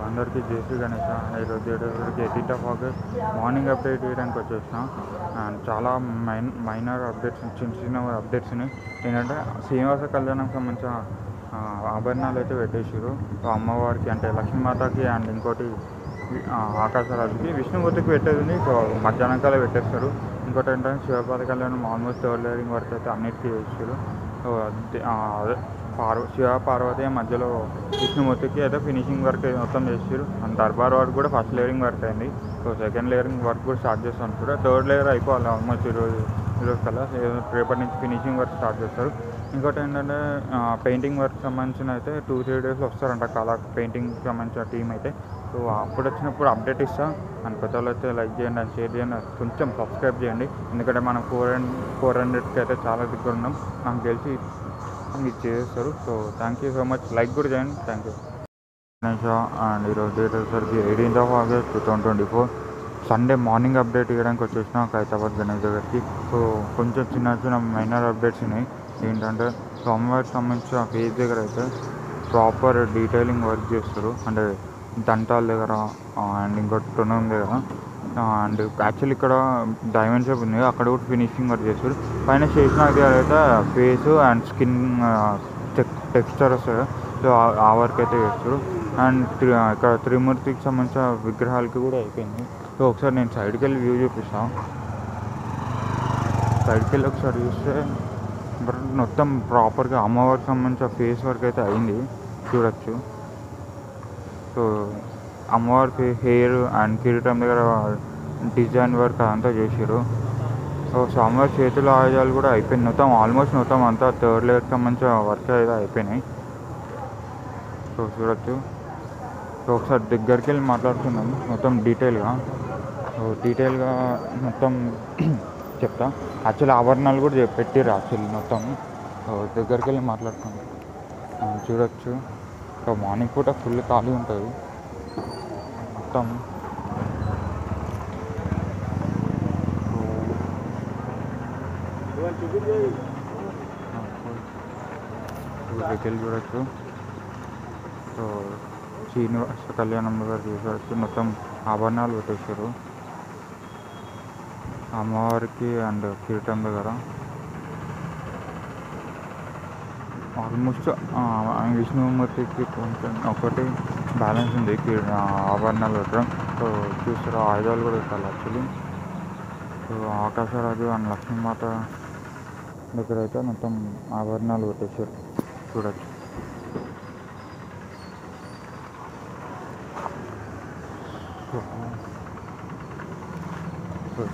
అందరికీ జేసీ గణేష. ఈరోజు 18th of August morning update చేయడానికి వచ్చేసిన. అండ్ చాలా మైనర్ అప్డేట్స్, చిన్న అప్డేట్స్ని ఏంటంటే శ్రీనివాస కళ్యాణం సంబంధించిన ఆభరణాలు అయితే పెట్టేసారు అమ్మవారికి, అంటే లక్ష్మీమాతకి అండ్ ఇంకోటి ఆకాశరాజుకి. విష్ణుమూర్తికి పెట్టేది మధ్యాహ్నం కాలే పెట్టేస్తారు. ఇంకోటి ఏంటంటే శివపాద కళ్యాణం ఆల్మోస్ట్ థర్డ్ లేయరింగ్ వరకు అయితే అన్నిటికీ చేస్తారు. శివ పార్వతి మధ్యలో విష్ణుమూర్తికి అయితే ఫినిషింగ్ వర్క్ మొత్తం చేసారు. అండ్ దర్బార్ వర్క్ కూడా ఫస్ట్ లేయరింగ్ వర్క్ అయింది. సో సెకండ్ లేయరింగ్ వర్క్ కూడా స్టార్ట్ చేస్తాను కూడా. థర్డ్ లేయర్ అయిపోవాలి ఆల్మోస్ట్ ఈరోజు కల్లా. రేపటి నుంచి ఫినిషింగ్ వర్క్ స్టార్ట్ చేస్తారు. ఇంకోటి ఏంటంటే పెయింటింగ్ వర్క్ సంబంధించిన అయితే 2-3 డేస్లో వస్తారంట కళా పెయింటింగ్ సంబంధించిన టీం అయితే. సో అప్పుడు వచ్చినప్పుడు అప్డేట్ ఇస్తాం. అండ్ కొత్త వాళ్ళు అయితే లైక్ చేయండి అండ్ షేర్ చేయండి, కొంచెం సబ్స్క్రైబ్ చేయండి. ఎందుకంటే మనం 400కి అయితే చాలా దగ్గర ఉన్నాం. నాకు తెలిసి మీరు చేస్తారు. So thank you so much. Like కూడా చేయండి. Thank you. గణేష. అండ్ ఈరోజు డేట్ వచ్చేసరికి 18th of August 2024 Sunday morning update ఇవ్వడానికి వచ్చేసిన ఖైరతాబాద్ గణేష్ దగ్గరికి. సో కొంచెం చిన్న మైనర్ అప్డేట్స్ ఉన్నాయి. ఏంటంటే సో అమ్మవారికి సంబంధించిన ఫేస్ దగ్గర అయితే ప్రాపర్ డీటెయిలింగ్ వర్క్ చేస్తారు. అంటే దంతాల దగ్గర అండ్ ఇంకోటి టొనం దగ్గర. అండ్ యాక్చువల్లీ ఇక్కడ డైమండ్ షేప్ ఉంది, అక్కడ కూడా ఫినిషింగ్ వర్క్ చేస్తారు. పైన చేసిన దగ్గర అయితే ఫేస్ అండ్ స్కిన్ టెక్స్చర్ వస్తుంది. సో ఆ వర్క్ అయితే చేస్తారు. అండ్ ఇక్కడ త్రిమూర్తికి సంబంధించిన విగ్రహాలకి కూడా అయిపోయింది. సో ఒకసారి నేను సైడ్కి వెళ్ళి వ్యూ చూపిస్తాను. సైడ్కి వెళ్ళి ఒకసారి చూస్తే మొత్తం ప్రాపర్గా అమ్మవారికి సంబంధించిన ఫేస్ వర్క్ అయితే అయింది, చూడొచ్చు. సో అమ్మవారికి హెయిర్ అండ్ కిరీటం దగ్గర డిజైన్ వర్క్ అదంతా చేసారు. సో అమ్మవారి చేతుల ఆయుధాలు కూడా అయిపోయింది. ఆల్మోస్ట్ అంతా థర్డ్ లేయర్కి సంబంధించిన వర్క్ అయితే అయిపోయినాయి. సో చూడొచ్చు. సో ఒకసారి దగ్గరికి వెళ్ళి మాట్లాడుతున్నాం మొత్తం డీటెయిల్గా మొత్తం చెప్తా. యాక్చువల్లీ ఆభరణాలు కూడా పెట్టిర్రు యాక్చువల్లీ మొత్తం. దగ్గరికి వెళ్ళి మాట్లాడుతున్నాం, చూడొచ్చు. సో మార్నింగ్ పూట ఫుల్ ఖాళీ ఉంటుంది మొత్తం. దగ్గరికి చూడొచ్చు. సో శ్రీనివాస కళ్యాణం దగ్గర చూడవచ్చు, మొత్తం ఆభరణాలు పెట్టేశారు అమ్మవారికి అండ్ కిరీటం దగ్గర. ఆల్మోస్ట్ విష్ణుమూర్తికి కొంచెం ఒకటి బ్యాలెన్స్ ఉంది ఆభరణాలు పెట్టడం. సో చూసారు ఆయుధాలు కూడా పెట్టాలి యాక్చువల్లీ. సో ఆకాశరాజు అండ్ లక్ష్మీమాత దగ్గర అయితే మొత్తం ఆభరణాలు పెట్టేశారు, చూడచ్చు.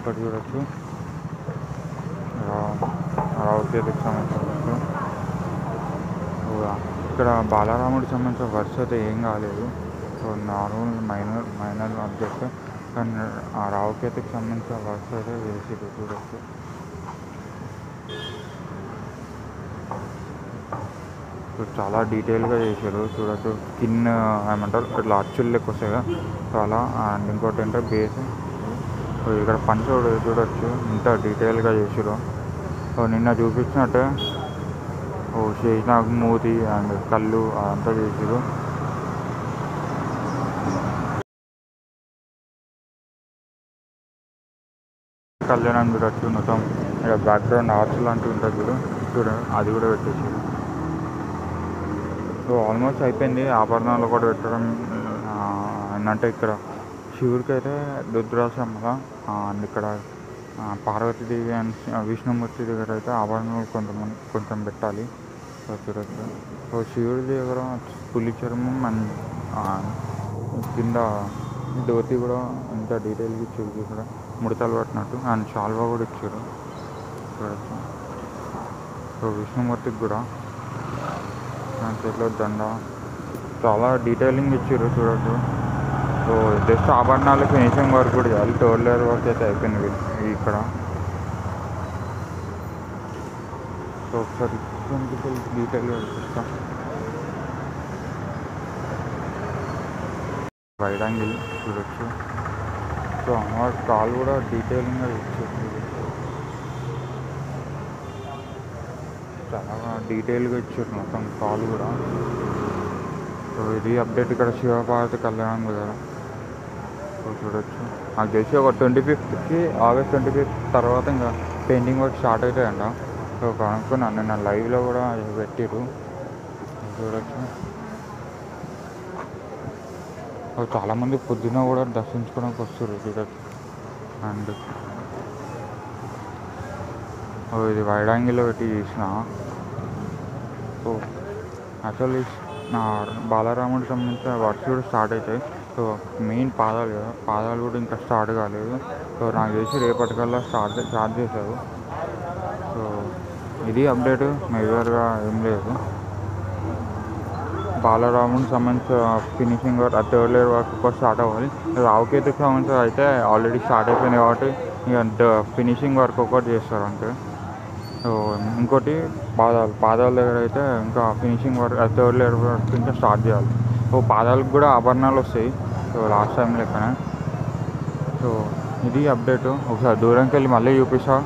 ఇక్కడ చూడచ్చు రావుకేతుకి సంబంధించిన. ఇక్కడ బాలరాముడికి సంబంధించిన వర్ష అయితే ఏం కాలేదు. So normal minor object. కానీ ఆ రావుకేతుకి సంబంధించిన వర్ష అయితే వేసి చూడచ్చు. సో చాలా డీటెయిల్గా చేశారు, చూడచ్చు. స్కిన్ ఏమంటారు ఇట్లా అచ్చులు లెక్క వస్తాయి కదా, సో అలా. అండ్ ఇంకోటి ఏంటంటే బేస్. సో ఇక్కడ పంచ చూడొచ్చు ఇంత డీటెయిల్గా చేసారు. సో నిన్న చూపించినట్టే చేసిన మూతి అండ్ కళ్ళు అదంతా చేసారు. కళ్యాణం చూడొచ్చు. మొత్తం ఇక్కడ బ్యాక్గ్రౌండ్ ఆర్ట్స్ లాంటివి ఉంటుంది చూడండి, అది కూడా పెట్టేసారు. సో ఆల్మోస్ట్ అయిపోయింది. ఆభరణాలు కూడా పెట్టడం ఏంటంటే ఇక్కడ శివుడికి అయితే రుద్రాక్షమాల అండ్ ఇక్కడ పార్వతీదేవి అండ్ విష్ణుమూర్తి దగ్గర అయితే ఆభరణాలు కొంచెం పెట్టాలి. సో చూడొచ్చు. సో శివుడి దగ్గర పులి చర్మం అండ్ కింద ధోతి కూడా ఇంత డీటెయిల్గా ఇచ్చారు, ఇక్కడ ముడతలు పట్టినట్టు. అండ్ షాల్వా కూడా ఇచ్చారు, చూడొచ్చు. సో విష్ణుమూర్తికి కూడా చేతిలో దండ చాలా డీటెయిలింగ్ ఇచ్చారు, చూడొచ్చు. సో జస్ట్ ఆభరణాలు ఫినిషింగ్ వర్క్ కూడా చేయాలి. థర్డ్ లేయర్ వర్క్ అయితే అయిపోయింది ఇక్కడ. సో ఒకసారి డీటెయిల్గా చూపిస్తాం. వైడ్ యాంగిల్ చూడొచ్చు. సో అమ్మవారి కాల్ కూడా డీటెయిలింగ్గా ఇచ్చారు, చాలా డీటెయిల్గా ఇచ్చారు మొత్తం కాల్ కూడా. సో ఇది అప్డేట్. ఇక్కడ శివపార్వతి కళ్యాణం దగ్గర సో చూడొచ్చు. నాకు తెలిసి ఒక 25th ఆగస్ట్ 25th తర్వాత ఇంకా పెయింటింగ్ వర్క్ స్టార్ట్ అవుతాయంట. సో కనుక్కున్నాను నిన్న లైవ్లో కూడా పెట్టిరు చూడొచ్చు. సో చాలామంది పొద్దున కూడా దర్శించుకోవడానికి వస్తారు చూడొచ్చు. అండ్ ఇది వైడ్ యాంగిల్లో పెట్టి తీసిన. సో యాక్చువల్లీ నా బాలరాముడికి సంబంధించిన వర్క్స్ కూడా స్టార్ట్ అవుతాయి. సో మెయిన్ పాదాలు కదా, పాదాలు కూడా ఇంకా స్టార్ట్ కాలేదు. సో నాకు తెలిసి రేపటికల్లా స్టార్ట్ చేశారు. సో ఇది అప్డేట్, మేజర్గా ఏం లేదు. బాలరాముడికి సంబంధించిన finishing work, third layer work కూడా స్టార్ట్ అవ్వాలి. రావుకేతుకి సంబంధించి అయితే ఆల్రెడీ స్టార్ట్ అయిపోయినాయి కాబట్టి ఇక ఫినిషింగ్ వర్క్ ఒకటి చేస్తారు అంతే. సో ఇంకోటి పాదాల దగ్గర అయితే ఇంకా finishing work, third layer work ఇంకా స్టార్ట్ చేయాలి. సో పాదాలకు కూడా ఆభరణాలు వస్తాయి సో లాస్ట్ టైం లెక్కనే. సో ఇది అప్డేట్. ఒకసారి దూరంకి వెళ్ళి మళ్ళీ చూపిస్తా.